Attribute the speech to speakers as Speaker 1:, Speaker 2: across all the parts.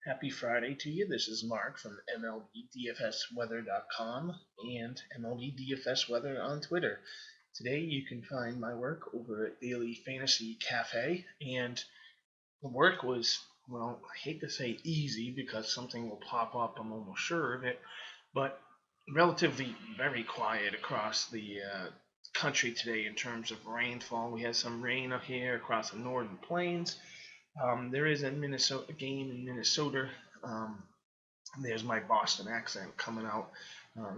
Speaker 1: Happy Friday to you. This is Mark from MLB DFS Weather.com and MLB DFS Weather on Twitter. Today you can find my work over at Daily Fantasy Cafe, and the work was, well, I hate to say easy because something will pop up, I'm almost sure of it, but relatively very quiet across the country today in terms of rainfall. We had some rain up here across the northern plains. There is a Minnesota game in Minnesota. Um, there's my Boston accent coming out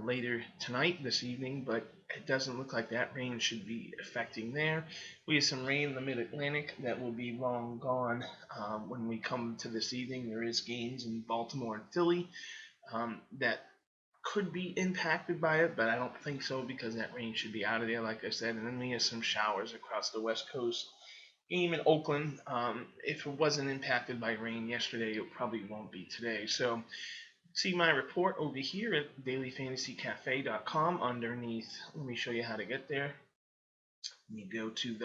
Speaker 1: later tonight, this evening, but it doesn't look like that rain should be affecting there. We have some rain in the Mid-Atlantic that will be long gone when we come to this evening. There is games in Baltimore and Philly that could be impacted by it, but I don't think so because that rain should be out of there, like I said. And then we have some showers across the West Coast. Game in Oakland, if it wasn't impacted by rain yesterday, it probably won't be today. So see my report over here at dailyfantasycafe.com underneath. Let me show you how to get there. You go to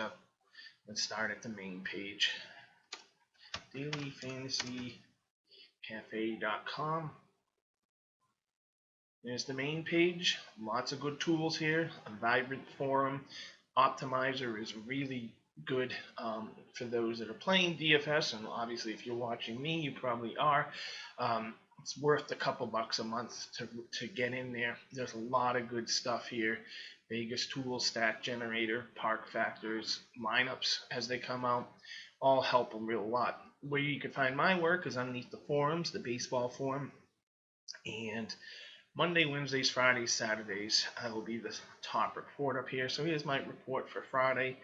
Speaker 1: let's start at the main page. dailyfantasycafe.com. There's the main page. Lots of good tools here. A vibrant forum. Optimizer is really good for those that are playing DFS, and obviously if you're watching me, you probably are. It's worth a couple bucks a month to get in there. There's a lot of good stuff here. Vegas tools, stat generator, park factors, lineups as they come out, all help a real lot. Where you can find my work is underneath the forums, the baseball forum, and Monday, Wednesdays, Fridays, Saturdays, I will be the top report up here. So here's my report for Friday,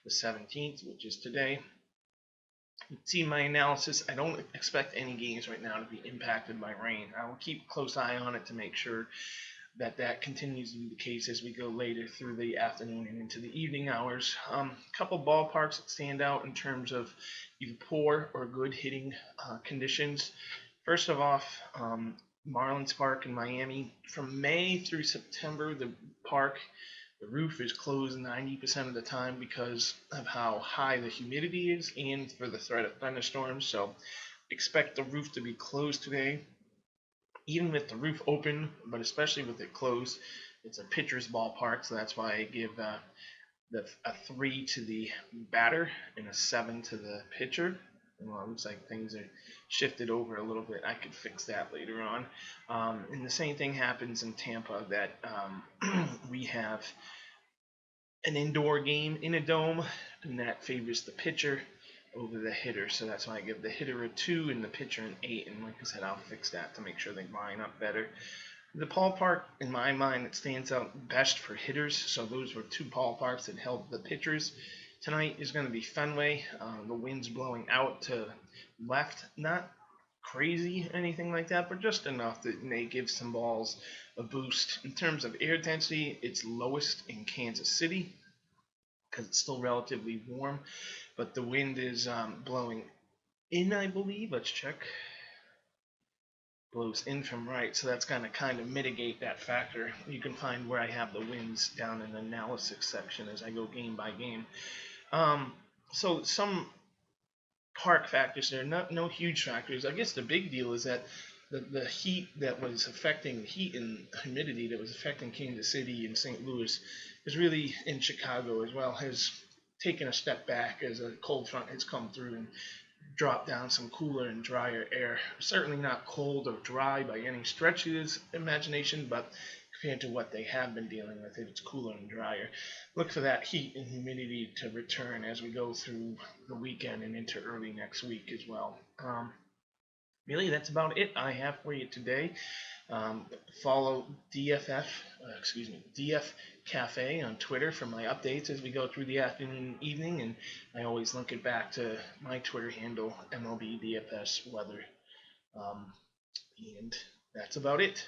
Speaker 1: the 17th, which is today. You can see my analysis. I don't expect any games right now to be impacted by rain. I will keep a close eye on it to make sure that continues to be the case as we go later through the afternoon and into the evening hours. A couple ballparks that stand out in terms of either poor or good hitting conditions. First of all, Marlins Park in Miami. From May through September, the roof is closed 90% of the time because of how high the humidity is and for the threat of thunderstorms. So expect the roof to be closed today. Even with the roof open, but especially with it closed, it's a pitcher's ballpark, so that's why I give a 3 to the batter and a 7 to the pitcher. Well, it looks like things are shifted over a little bit. I could fix that later on. And the same thing happens in Tampa, that we have an indoor game in a dome, and that favors the pitcher over the hitter. So that's why I give the hitter a 2 and the pitcher an 8. And like I said, I'll fix that to make sure they line up better. The ballpark, in my mind, that stands out best for hitters. So those were two ballparks that helped the pitchers. Tonight is going to be Fenway. The wind's blowing out to left. Not crazy, anything like that, but just enough that may give some balls a boost. In terms of air density, it's lowest in Kansas City because it's still relatively warm, but the wind is blowing in, I believe. Let's check. Blows in from right, so that's going to kind of mitigate that factor. You can find where I have the winds down in the analysis section as I go game by game. So some park factors there, no huge factors. I guess the big deal is that the heat that was affecting, heat and humidity that was affecting Kansas City and St. Louis is really in Chicago as well, has taken a step back as a cold front has come through and dropped down some cooler and drier air. Certainly not cold or dry by any stretch of his imagination, but compared to what they have been dealing with, it's cooler and drier. Look for that heat and humidity to return as we go through the weekend and into early next week as well. Really, that's about it I have for you today. Follow DF Cafe on Twitter for my updates as we go through the afternoon and evening, and I always link it back to my Twitter handle, MLB DFS Weather. And that's about it.